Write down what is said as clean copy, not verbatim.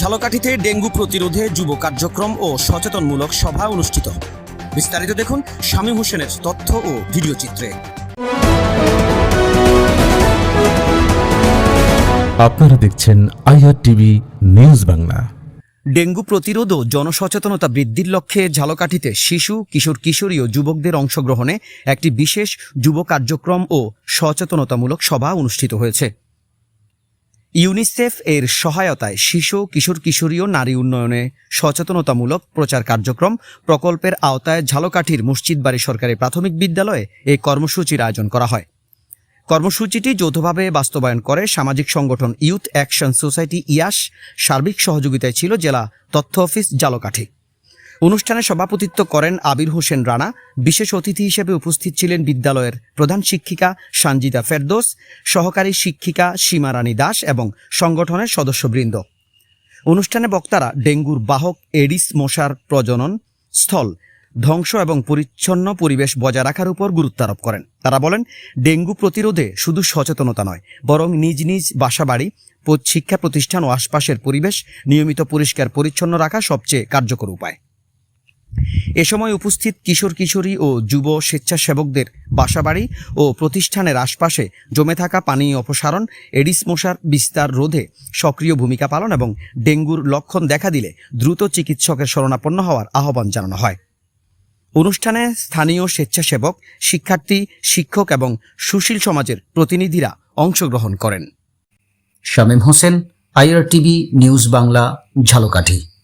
ঝালকাঠিতে dengue প্রতিরোধে যুব কার্যক্রম ও সচেতনমূলক সভা অনুষ্ঠিত। বিস্তারিত দেখুন শামীম হোসেনের তথ্য ও ভিডিও চিত্রে। আপনারা দেখছেন IRTV নিউজ বাংলা। ডেঙ্গু প্রতিরোধ ও জনসচেতনতা বৃদ্ধির লক্ষ্যে ঝালকাঠিতে শিশু, কিশোর, কিশোরী ও যুবকদের অংশগ্রহণে একটি বিশেষ যুব কার্যক্রম ও সচেতনতামূলক সভা অনুষ্ঠিত হয়েছে। ইউনিসেফ এর সহায়তায় শিশু, কিশোর, কিশোরী ও নারী উন্নয়নে সচেতনতামূলক প্রচার কার্যক্রম প্রকল্পের আওতায় ঝালকাঠির মসজিদবাড়ি সরকারি প্রাথমিক বিদ্যালয়ে এই কর্মসূচির আয়োজন করা হয়। কর্মসূচিটি যৌথভাবে বাস্তবায়ন করে সামাজিক সংগঠন ইউথ অ্যাকশন সোসাইটি ইয়াস। সার্বিক সহযোগিতায় ছিল জেলা তথ্য অফিস ঝালকাঠি। অনুষ্ঠানে সভাপতিত্ব করেন আবির হোসেন রানা। বিশেষ অতিথি হিসেবে উপস্থিত ছিলেন বিদ্যালয়ের প্রধান শিক্ষিকা সানজিদা ফেরদৌস, সহকারী শিক্ষিকা সীমা রানী দাস এবং সংগঠনের সদস্যবৃন্দ। অনুষ্ঠানে বক্তারা ডেঙ্গুর বাহক এডিস মশার প্রজনন স্থল ধ্বংস এবং পরিচ্ছন্ন পরিবেশ বজায় রাখার উপর গুরুত্ব আরোপ করেন। তারা বলেন, ডেঙ্গু প্রতিরোধে শুধু সচেতনতা নয়, বরং নিজ নিজ বাসাবাড়ি, শিক্ষা প্রতিষ্ঠান ও আশপাশের পরিবেশ নিয়মিত পরিষ্কার পরিচ্ছন্ন রাখা সবচেয়ে কার্যকর উপায়। এ সময় উপস্থিত কিশোর, কিশোরী ও যুব স্বেচ্ছাসেবকদের বাসাবাড়ি ও প্রতিষ্ঠানের আশপাশে জমে থাকা পানি অপসারণ, এডিস মশার বিস্তার রোধে সক্রিয় ভূমিকা পালন এবং ডেঙ্গুর লক্ষণ দেখা দিলে দ্রুত চিকিৎসকের শরণাপন্ন হওয়ার আহ্বান জানানো হয়। অনুষ্ঠানে স্থানীয় স্বেচ্ছাসেবক, শিক্ষার্থী, শিক্ষক এবং সুশীল সমাজের প্রতিনিধিরা অংশগ্রহণ করেন। Shamim Hossain, IRTV news Bangla, Jhalakathi.